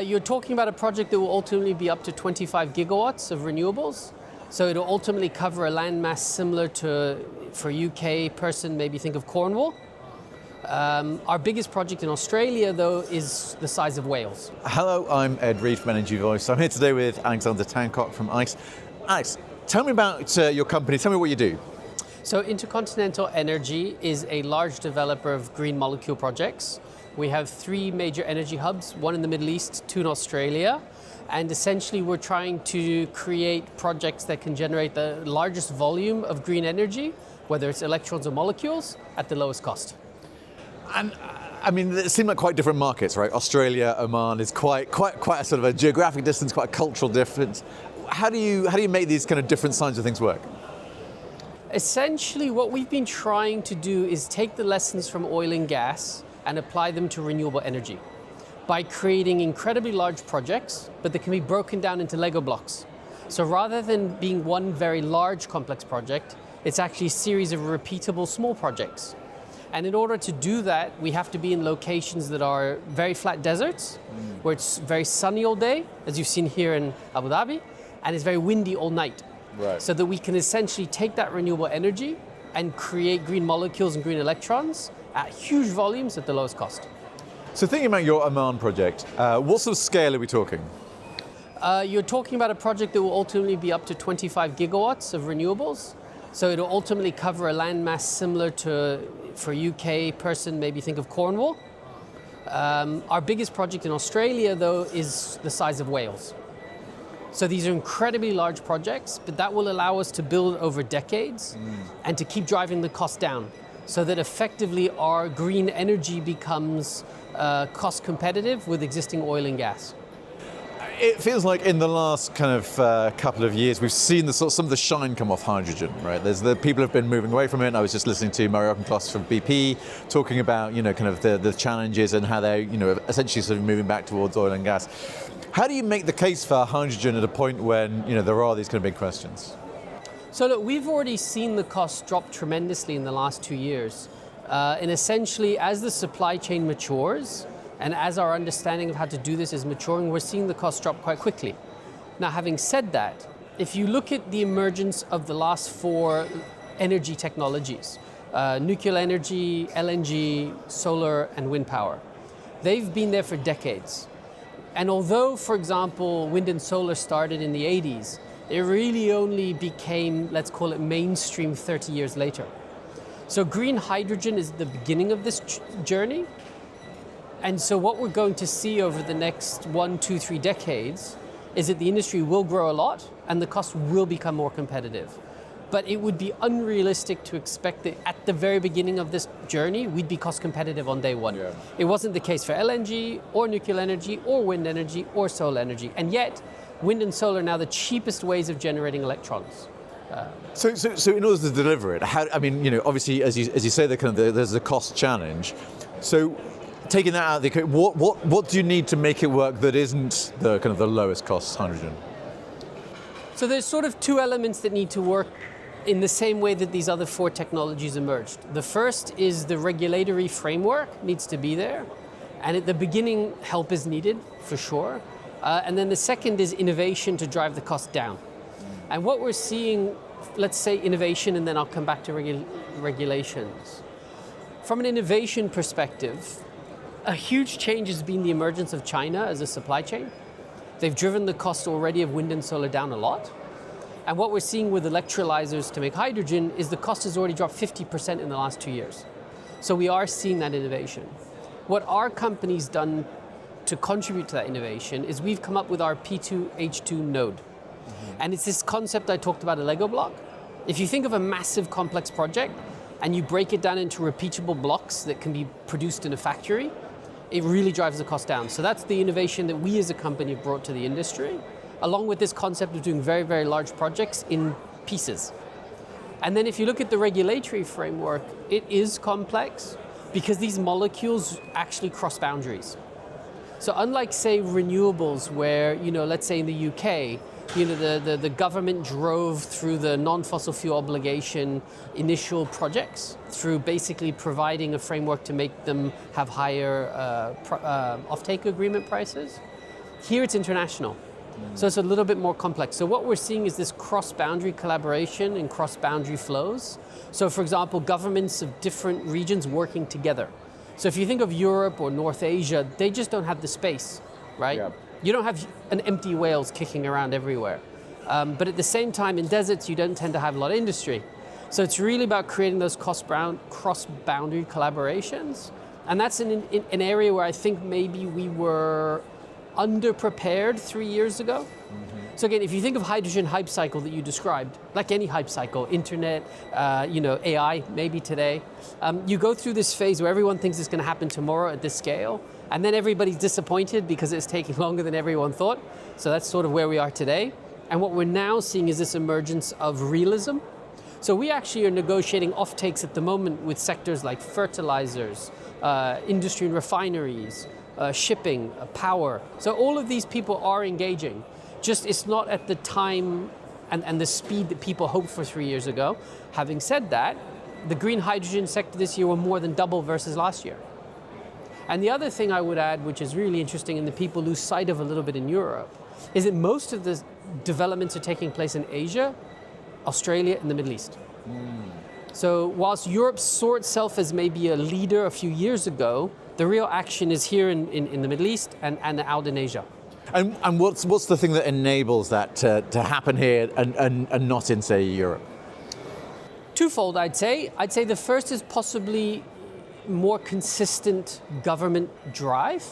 You're talking about a project that will ultimately be up to 25 gigawatts of renewables. So it'll ultimately cover a landmass similar to, for a UK person, maybe think of Cornwall. Our biggest project in Australia, though, is the size of Wales. Hello, I'm Ed Reed from Energy Voice. I'm here today with Alexander Tancock from ICE. Alex, tell me about your company. Tell me what you do. So InterContinental Energy is a large developer of green molecule projects. We have 3 major energy hubs, 1 in the Middle East, 2 in Australia. And essentially we're trying to create projects that can generate the largest volume of green energy, whether it's electrons or molecules, at the lowest cost. And I mean, they seem like quite different markets, right? Australia, Oman is quite a sort of a geographic distance, quite a cultural difference. How do you make these kind of different sides of things work? Essentially, what we've been trying to do is take the lessons from oil and gas and apply them to renewable energy by creating incredibly large projects, but they can be broken down into Lego blocks. So rather than being one very large complex project, it's actually a series of repeatable small projects. And in order to do that, we have to be in locations that are very flat deserts, where it's very sunny all day, as you've seen here in Abu Dhabi, and it's very windy all night. Right. So that we can essentially take that renewable energy and create green molecules and green electrons at huge volumes at the lowest cost. So thinking about your Oman project, what sort of scale are we talking? You're talking about a project that will ultimately be up to 25 gigawatts of renewables. So it'll ultimately cover a landmass similar to, for a UK person, maybe think of Cornwall. Our biggest project in Australia, though, is the size of Wales. So these are incredibly large projects, but that will allow us to build over decades and to keep driving the cost down so that effectively our green energy becomes cost competitive with existing oil and gas. It feels like in the last kind of couple of years, we've seen some of the shine come off hydrogen, right? People have been moving away from it. I was just listening to Murray Auchincloss from BP talking about, kind of the challenges and how they're, essentially sort of moving back towards oil and gas. How do you make the case for hydrogen at a point when, there are these kind of big questions? So look, we've already seen the costs drop tremendously in the last 2 years. And essentially, as the supply chain matures, and as our understanding of how to do this is maturing, we're seeing the costs drop quite quickly. Now, having said that, if you look at the emergence of the last 4 energy technologies, nuclear energy, LNG, solar, and wind power, they've been there for decades. And although, for example, wind and solar started in the 80s, it really only became, let's call it mainstream 30 years later. So green hydrogen is the beginning of this journey. And so what we're going to see over the next 1, 2, 3 decades is that the industry will grow a lot and the cost will become more competitive. But it would be unrealistic to expect that at the very beginning of this journey, we'd be cost competitive on day one. Yeah. It wasn't the case for LNG or nuclear energy or wind energy or solar energy. And yet, wind and solar are now the cheapest ways of generating electrons. So in order to deliver it, obviously, as you say, there's a cost challenge. So taking that out of the equation, what do you need to make it work that isn't the kind of the lowest cost hydrogen? So there's sort of 2 elements that need to work in the same way that these other 4 technologies emerged. The first is the regulatory framework needs to be there. And at the beginning, help is needed, for sure. And then the second is innovation to drive the cost down. And what we're seeing, let's say innovation, and then I'll come back to regulations. From an innovation perspective, a huge change has been the emergence of China as a supply chain. They've driven the cost already of wind and solar down a lot. And what we're seeing with electrolyzers to make hydrogen is the cost has already dropped 50% in the last 2 years. So we are seeing that innovation. What our company's done to contribute to that innovation is we've come up with our P2H2 node. And it's this concept I talked about, a Lego block. If you think of a massive complex project and you break it down into repeatable blocks that can be produced in a factory, it really drives the cost down. So that's the innovation that we as a company have brought to the industry, along with this concept of doing very, very large projects in pieces. And then if you look at the regulatory framework, it is complex because these molecules actually cross boundaries. So unlike, say, renewables where, let's say in the UK, the government drove through the non-fossil fuel obligation initial projects through basically providing a framework to make them have higher offtake agreement prices. Here it's international. So it's a little bit more complex. So what we're seeing is this cross-boundary collaboration and cross-boundary flows. So for example, governments of different regions working together. So if you think of Europe or North Asia, they just don't have the space, right? Yeah. You don't have an empty whales kicking around everywhere. But at the same time, in deserts, you don't tend to have a lot of industry. So it's really about creating those cross-boundary collaborations. And that's an area where I think maybe we were underprepared 3 years ago. So again, if you think of hydrogen hype cycle that you described, like any hype cycle, internet, AI, maybe today, you go through this phase where everyone thinks it's going to happen tomorrow at this scale, and then everybody's disappointed because it's taking longer than everyone thought. So that's sort of where we are today. And what we're now seeing is this emergence of realism. So we actually are negotiating offtakes at the moment with sectors like fertilizers, industry and refineries, shipping, power. So all of these people are engaging. Just it's not at the time and the speed that people hoped for 3 years ago. Having said that, the green hydrogen sector this year will more than double versus last year. And the other thing I would add, which is really interesting and that people lose sight of a little bit in Europe, is that most of the developments are taking place in Asia, Australia, and the Middle East. So whilst Europe saw itself as maybe a leader a few years ago, the real action is here in the Middle East and out in Asia. And what's the thing that enables that to happen here and not in, say, Europe? Twofold, I'd say. I'd say the first is possibly more consistent government drive.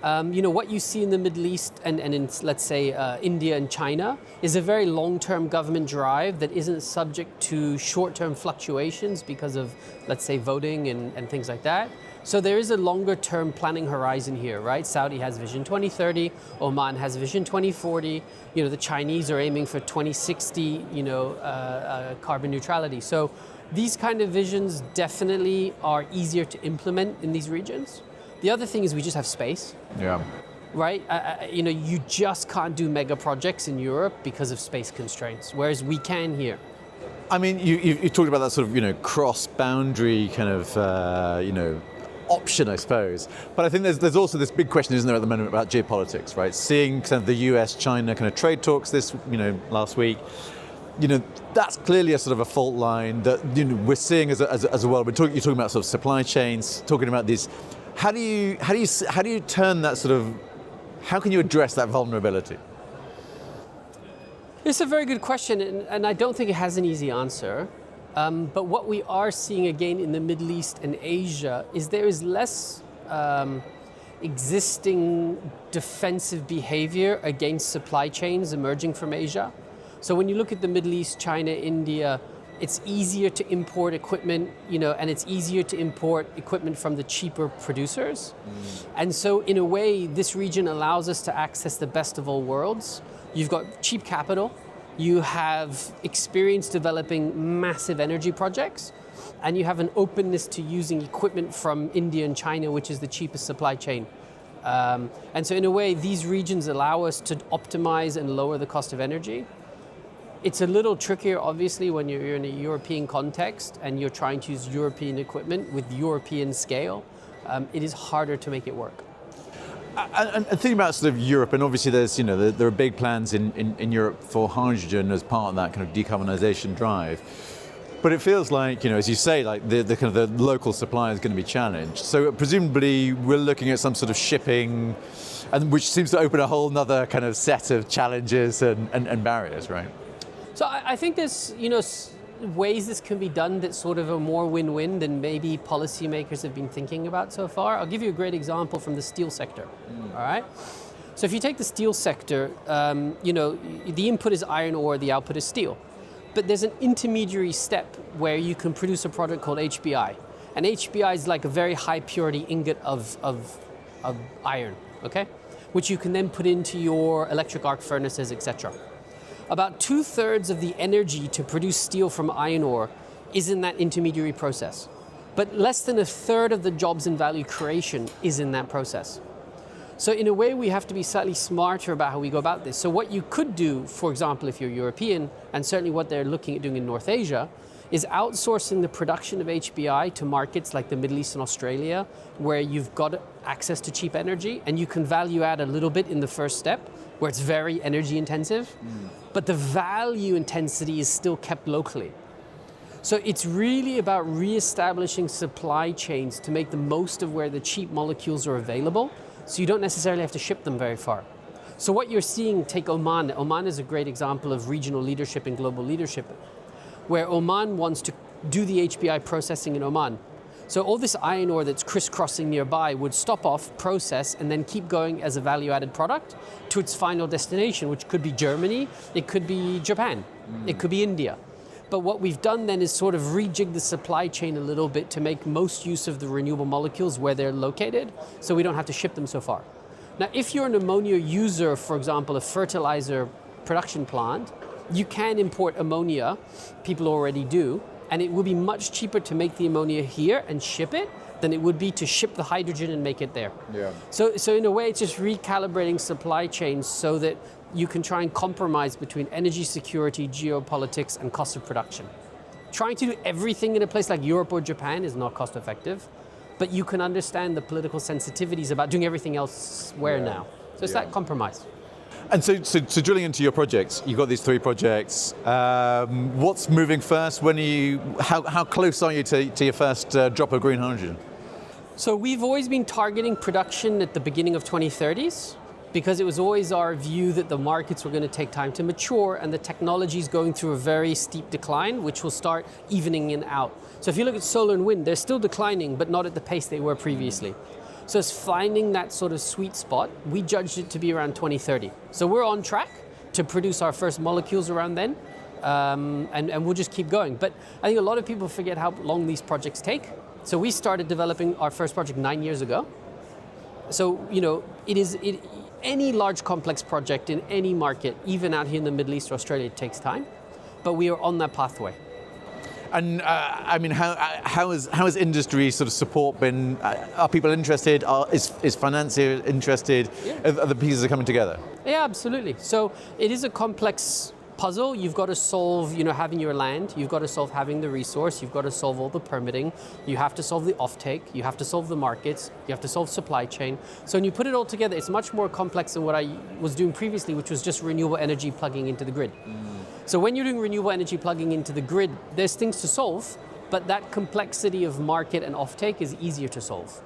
What you see in the Middle East and in, let's say, India and China is a very long-term government drive that isn't subject to short-term fluctuations because of, let's say, voting and things like that. So there is a longer-term planning horizon here, right? Saudi has Vision 2030, Oman has Vision 2040. The Chinese are aiming for 2060, carbon neutrality. So these kind of visions definitely are easier to implement in these regions. The other thing is we just have space. Yeah. Right? You just can't do mega projects in Europe because of space constraints, whereas we can here. I mean, you talked about that sort of, cross-boundary kind of, option, I suppose. But I think there's also this big question, isn't there, at the moment about geopolitics, right? Seeing kind of the US-China kind of trade talks last week, that's clearly a sort of a fault line that we're seeing as a world. You're talking about sort of supply chains, talking about these. How do you turn that sort of? How can you address that vulnerability? It's a very good question, and I don't think it has an easy answer. But what we are seeing again in the Middle East and Asia is there is less existing defensive behavior against supply chains emerging from Asia. So when you look at the Middle East, China, India, it's easier to import equipment, and it's easier to import equipment from the cheaper producers. And so in a way, this region allows us to access the best of all worlds. You've got cheap capital, you have experience developing massive energy projects, and you have an openness to using equipment from India and China, which is the cheapest supply chain. And so in a way, these regions allow us to optimize and lower the cost of energy. It's a little trickier, obviously, when you're in a European context and you're trying to use European equipment with European scale. It is harder to make it work. And thinking about sort of Europe, and obviously there's, there are big plans in Europe for hydrogen as part of that kind of decarbonisation drive. But it feels like, as you say, like the kind of the local supply is going to be challenged. So presumably we're looking at some sort of shipping, and which seems to open a whole other kind of set of challenges and barriers, right? So I think there's, ways this can be done that sort of are more win-win than maybe policymakers have been thinking about so far. I'll give you a great example from the steel sector, all right? So if you take the steel sector, the input is iron ore, the output is steel. But there's an intermediary step where you can produce a product called HBI. And HBI is like a very high purity ingot of iron, okay? Which you can then put into your electric arc furnaces, etc. About 2/3 of the energy to produce steel from iron ore is in that intermediary process. But less than 1/3 of the jobs and value creation is in that process. So in a way, we have to be slightly smarter about how we go about this. So what you could do, for example, if you're European, and certainly what they're looking at doing in North Asia, is outsourcing the production of HBI to markets like the Middle East and Australia, where you've got access to cheap energy, and you can value add a little bit in the first step, where it's very energy intensive, but the value intensity is still kept locally. So it's really about reestablishing supply chains to make the most of where the cheap molecules are available, so you don't necessarily have to ship them very far. So what you're seeing, take Oman. Oman is a great example of regional leadership and global leadership, where Oman wants to do the HBI processing in Oman. So all this iron ore that's crisscrossing nearby would stop off, process, and then keep going as a value-added product to its final destination, which could be Germany, it could be Japan, it could be India. But what we've done then is sort of rejig the supply chain a little bit to make most use of the renewable molecules where they're located, so we don't have to ship them so far. Now, if you're an ammonia user, for example, a fertilizer production plant, you can import ammonia, people already do, and it would be much cheaper to make the ammonia here and ship it than it would be to ship the hydrogen and make it there. Yeah. So in a way, it's just recalibrating supply chains so that you can try and compromise between energy security, geopolitics, and cost of production. Trying to do everything in a place like Europe or Japan is not cost effective, but you can understand the political sensitivities about doing everything elsewhere now. So it's that compromise. And so drilling into your projects, you've got these 3 projects. What's moving first? How close are you to your first drop of green hydrogen? So we've always been targeting production at the beginning of 2030s, because it was always our view that the markets were going to take time to mature and the technology is going through a very steep decline, which will start evening it out. So if you look at solar and wind, they're still declining, but not at the pace they were previously. So it's finding that sort of sweet spot. We judged it to be around 2030. So we're on track to produce our first molecules around then, and we'll just keep going. But I think a lot of people forget how long these projects take. So we started developing our first project 9 years ago. So, any large complex project in any market, even out here in the Middle East or Australia, it takes time. But we are on that pathway. And how has industry sort of support been? Are people interested? Is financier interested? Yeah. Are the pieces are coming together? Yeah, absolutely. So it is a complex puzzle. You've got to solve, having your land. You've got to solve having the resource. You've got to solve all the permitting. You have to solve the offtake. You have to solve the markets. You have to solve supply chain. So when you put it all together, it's much more complex than what I was doing previously, which was just renewable energy plugging into the grid. So when you're doing renewable energy plugging into the grid, there's things to solve, but that complexity of market and offtake is easier to solve.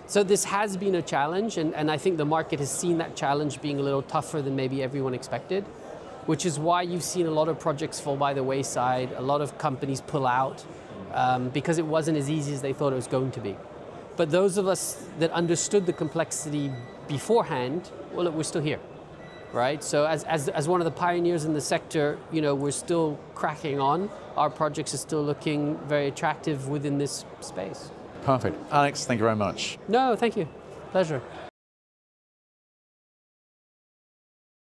So this has been a challenge, and I think the market has seen that challenge being a little tougher than maybe everyone expected, which is why you've seen a lot of projects fall by the wayside, a lot of companies pull out, because it wasn't as easy as they thought it was going to be. But those of us that understood the complexity beforehand, well, look, we're still here. Right? So as one of the pioneers in the sector, we're still cracking on. Our projects are still looking very attractive within this space. Perfect. Alex, thank you very much. No, thank you. Pleasure.